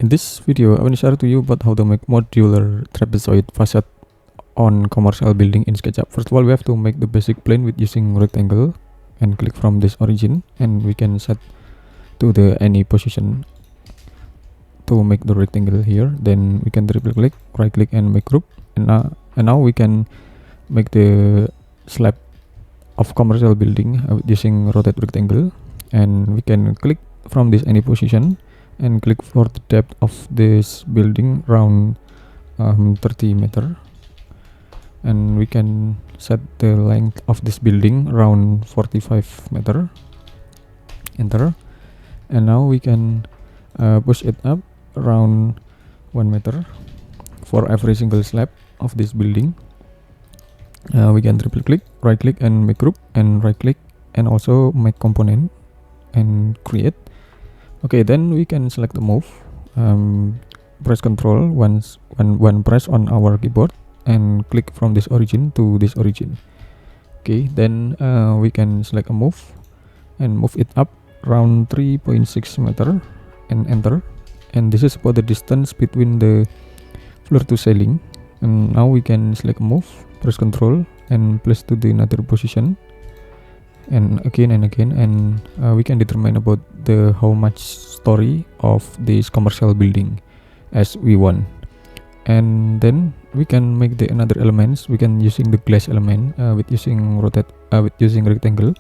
In this video, I want to share to you about how to make modular trapezoid facade on commercial building in Sketchup. First of all, we have to make the basic plane with using rectangle and click from this origin, and we can set to the any position to make the rectangle here. Then we can triple click, right click and make group, and now we can make the slab of commercial building using rotate rectangle, and we can click from this any position and click for the depth of this building around 30 meter, and we can set the length of this building around 45 meter. Enter, and now we can push it up around 1 meter for every single slab of this building. We can triple click, right click and make group, and right click and also make component and create. Okay, then we can select the move, press Ctrl once when press on our keyboard, and click from this origin to this origin. Okay, then we can select a move and move it up around 3.6 meter and enter. And this is about the distance between the floor to ceiling. And now we can select move, press Ctrl and place to the another position, and again, and we can determine about the how much story of this commercial building as we want. And then we can make the another elements. We can using the glass element with using rotate with using rectangle,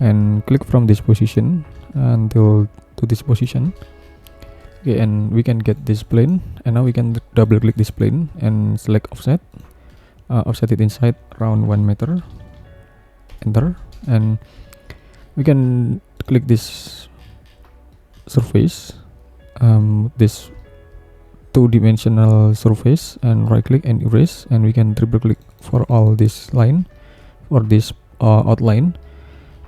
and click from this position until to this position. Okay, and we can get this plane, and now we can double click this plane and select offset, offset it inside around 1 meter, enter, and we can click this surface, this two-dimensional surface, and right click and erase, and we can triple click for all this line or this outline,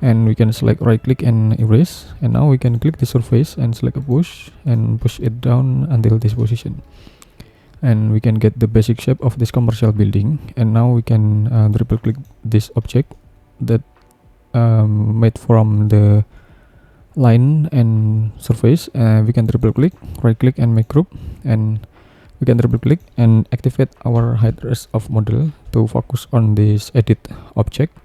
and we can select right click and erase, and now we can click the surface and select a push and push it down until this position, and we can get the basic shape of this commercial building. And now we can triple click this object that made from the line and surface. We can triple click, right click and make group, and we can triple click and activate our hide rest of model to focus on this edit object.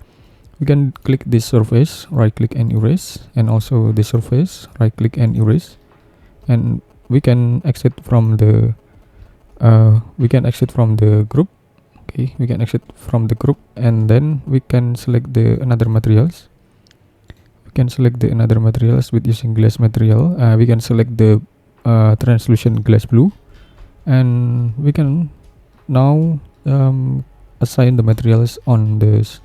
We can click this surface, right click and erase, and also this surface, right click and erase, and we can exit from the group. Okay, we can exit from the group, and then we can select the another materials. We can select the another materials with using glass material. We can select the translucent glass blue, and we can now assign the materials on this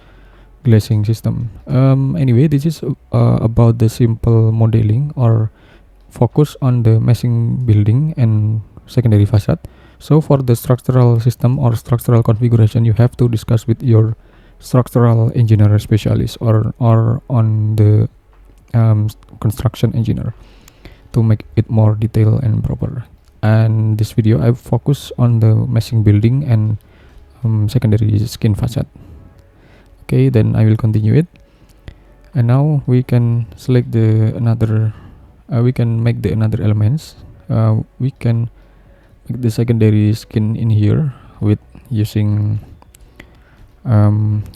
glazing system. Anyway, this is about the simple modeling or focus on the meshing building and secondary facade. So for the structural system or structural configuration, you have to discuss with your structural engineer specialist or on the construction engineer to make it more detailed and proper. And this video I focus on the meshing building and secondary skin facade. Okay, then I will continue it, and now we can select the another we can make the another elements. We can make the secondary skin in here with using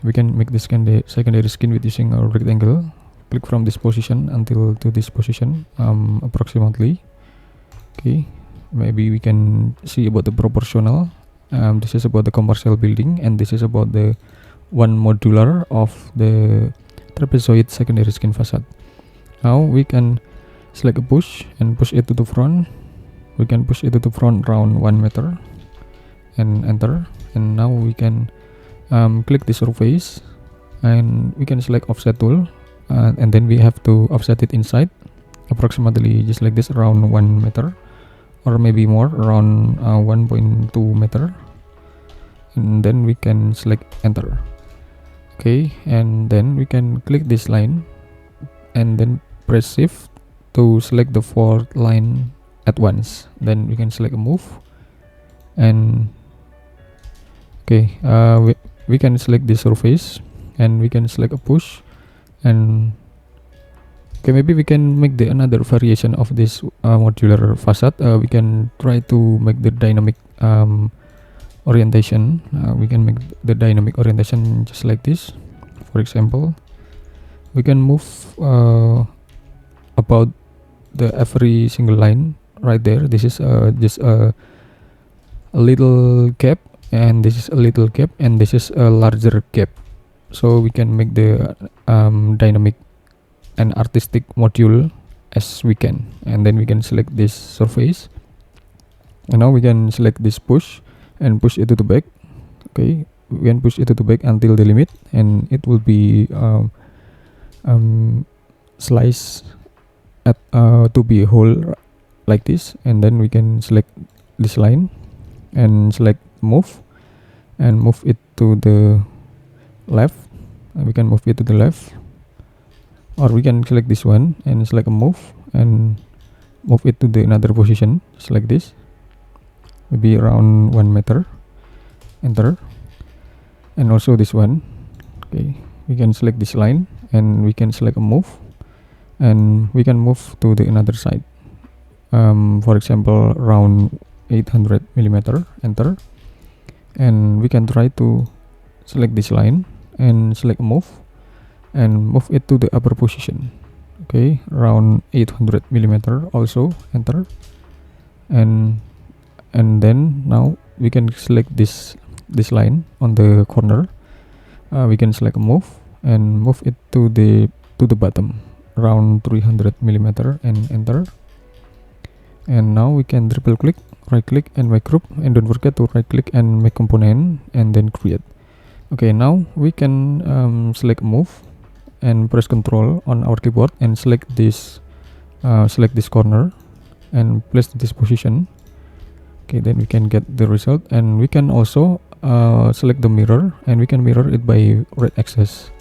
we can make the secondary skin with using a rectangle. Click from this position until to this position, approximately. Okay, maybe we can see about the proportional. This is about the commercial building, and this is about the one modular of the trapezoid secondary skin facade. Now we can select a push and push it to the front. We can push it to the front around 1 meter and enter. And now we can click the surface, and we can select offset tool, and then we have to offset it inside approximately just like this around 1 meter or maybe more, around 1.2 meter, and then we can select enter. Okay, and then we can click this line and then press shift to select the 4th line at once. Then we can select a move, and okay, we can select the surface, and we can select a push and Okay, maybe we can make the another variation of this modular facade. We can try to make the dynamic orientation. We can make the dynamic orientation just like this. For example, we can move about the every single line right there. This is just a little gap, and this is a little gap, and this is a larger gap. So we can make the dynamic and artistic module as we can, and then we can select this surface, and now we can select this push and push it to the back. Okay, we can push it to the back until the limit, and it will be slice at to be a hole like this, and then we can select this line and select move and move it to the left. We can move it to the left, or we can select this one and select a move and move it to the another position just like this, maybe around 1 meter. Enter. And also this one. Okay, we can select this line and we can select a move, and we can move to the another side, for example around 800 millimeter. Enter. And we can try to select this line and select move and move it to the upper position. Okay, around 800 millimeter also. Enter. And then now we can select this line on the corner. We can select move and move it to the bottom around 300 millimeter and enter. And now we can triple click, right click and make group, and don't forget to right click and make component and then create. Okay, now we can select move and press Ctrl on our keyboard and select this corner and place this position. Okay, then we can get the result, and we can also select the mirror, and we can mirror it by red axis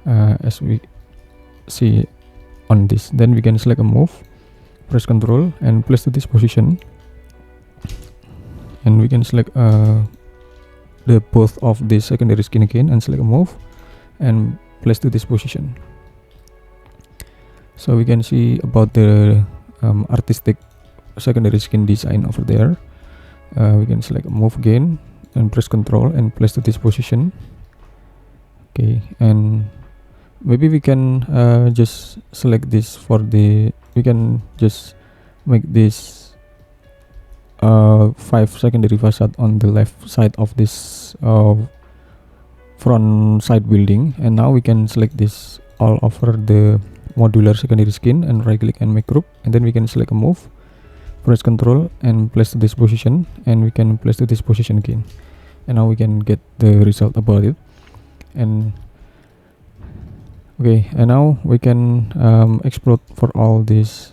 as we see on this. Then we can select a move, press Ctrl and place to this position, and we can select the both of the secondary skin again and select a move and place to this position. So we can see about the artistic secondary skin design over there. We can select move again and press Ctrl and place to this position. Okay, and maybe we can just select this for the, we can just make this 5 secondary facade on the left side of this front side building. And now we can select this all over the modular secondary skin and right click and make group, and then we can select a move, press Ctrl and place to this position, and we can place to this position again, and now we can get the result about it. And okay, and now we can explode for all this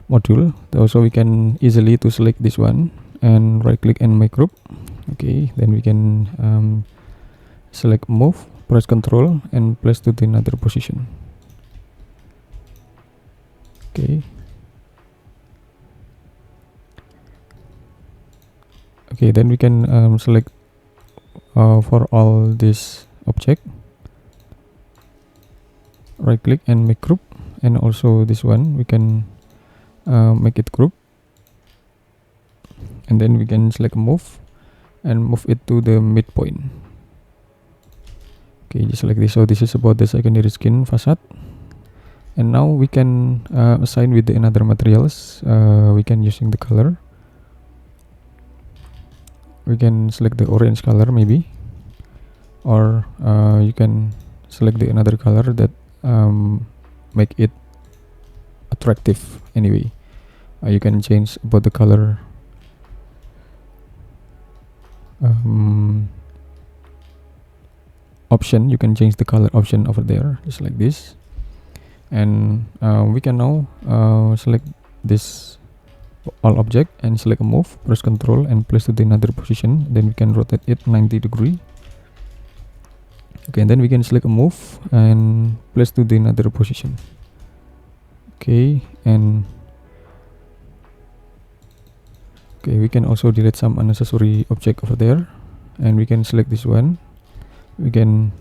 module. Also we can easily to select this one and right click and make group. Okay, then we can select move, press Ctrl and place to the another position. Okay. Okay, then we can select for all this object, right click and make group, and also this one we can make it group, and then we can select move and move it to the midpoint. Okay, just like this. So this is about the secondary skin facade. And now we can assign with the another materials. We can using the color. We can select the orange color maybe, or you can select the another color that make it attractive. Anyway, you can change about the color option. You can change the color option over there just like this. And we can now select this all object and select a move, press Ctrl and place to the another position. Then we can rotate it 90 degree. Okay, and then we can select a move and place to the another position. Okay, and okay, we can also delete some unnecessary object over there, and we can select this one. We can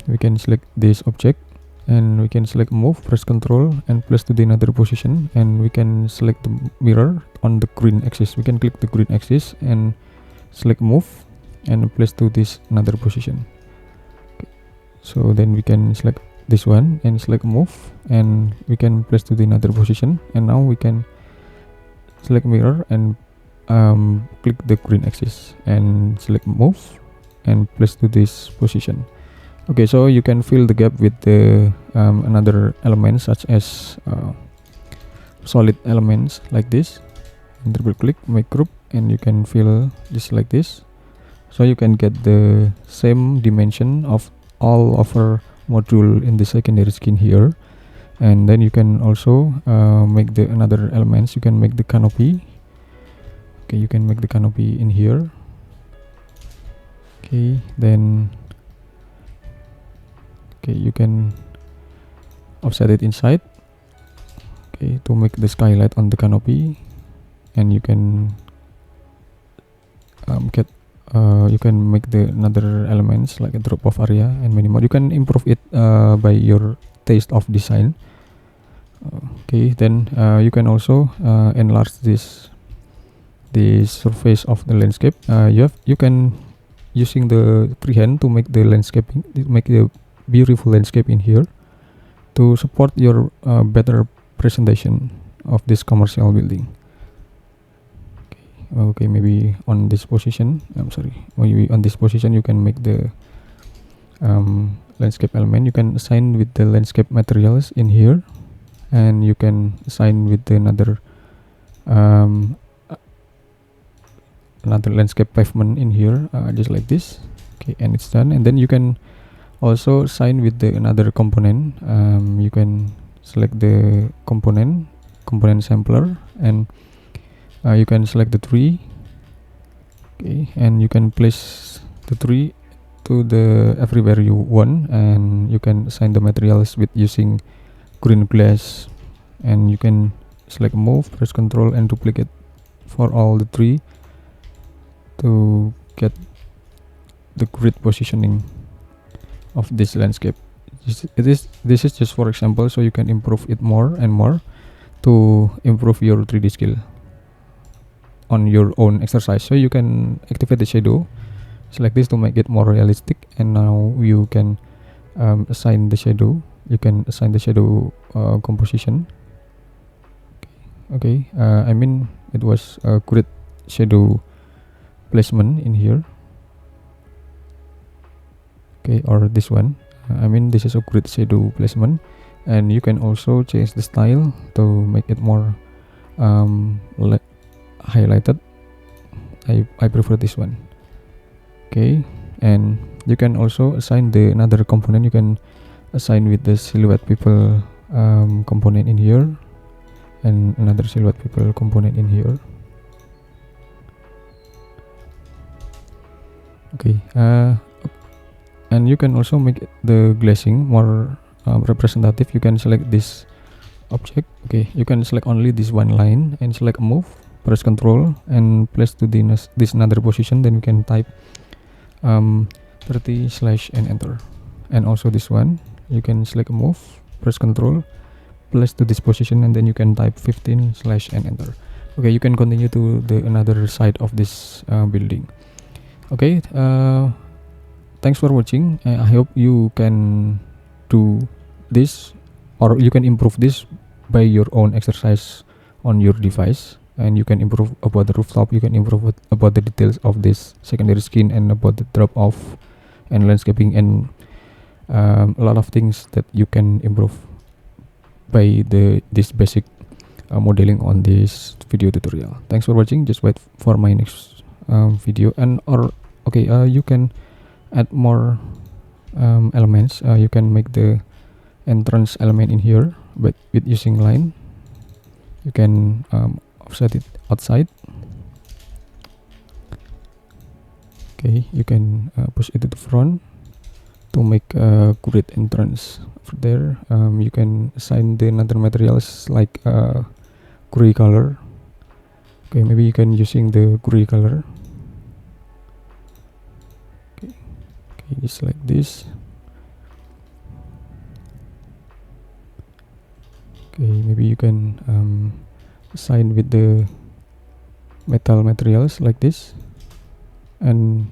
we can select this object and we can select move, press Ctrl and place to the another position, and we can select the mirror on the green axis. We can click the green axis and select move and place to this another position. Okay. So then we can select this one and select move and we can place to the another position, and now we can select mirror and click the green axis and select move and place to this position. Okay, so you can fill the gap with the another elements such as solid elements like this, and double click, make group, and you can fill just like this, so you can get the same dimension of all of our module in the secondary skin here. And then you can also make the another elements. You can make the canopy. Okay, you can make the canopy in here. Okay, then you can offset it inside, okay, to make the skylight on the canopy. And you can you can make the another elements like a drop off area and many more. You can improve it by your taste of design. Okay, then you can also enlarge this surface of the landscape. You can using the freehand to make the landscaping, make the beautiful landscape in here to support your better presentation of this commercial building. Okay, maybe on this position, maybe on this position you can make the landscape element. You can assign with the landscape materials in here, and you can assign with the another landscape pavement in here, just like this. Okay, and it's done. And then you can also assign with the another component. You can select the component sampler, and you can select the tree. Okay, and you can place the tree to the everywhere you want, and you can assign the materials with using green glass, and you can select move, press Ctrl and duplicate for all the tree to get the grid positioning of this landscape. This is just for example, so you can improve it more and more to improve your 3D skill on your own exercise. So you can activate the shadow, select this to make it more realistic, and now you can assign the shadow. You can assign the shadow composition. Okay, I mean it was a grid shadow placement in here. Okay, or this one, I mean this is a grid shadow placement, and you can also change the style to make it more highlighted. I prefer this one. Okay, and you can also assign the another component. You can assign with the silhouette people component in here, and another silhouette people component in here. Okay, and you can also make the glazing more representative. You can select this object. Okay, you can select only this one line and select move, press Ctrl and place to this another position. Then you can type 30/ and enter. And also this one, you can select move, press Ctrl, place to this position, and then you can type 15/ and enter. Okay, you can continue to the another side of this building. Okay, thanks for watching. I hope you can do this, or you can improve this by your own exercise on your device, and you can improve about the rooftop. You can improve about the details of this secondary skin, and about the drop off and landscaping, and a lot of things that you can improve by this basic modeling on this video tutorial. Thanks for watching. Just wait for my next video. And you can add more elements. You can make the entrance element in here, but with using line. You can offset it outside. Okay, you can push it to the front to make a grid entrance over there. You can assign the another materials like gray color. Okay, maybe you can using the gray color. Okay, just like this. Okay, maybe you can sign with the metal materials like this, and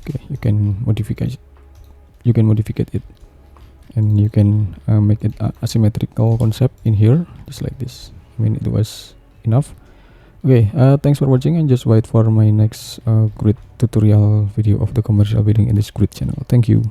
okay, you can modify it, and you can make it asymmetrical concept in here, just like this. I mean, it was enough. Okay, thanks for watching, and just wait for my next grid tutorial video of the commercial building in this grid channel. Thank you.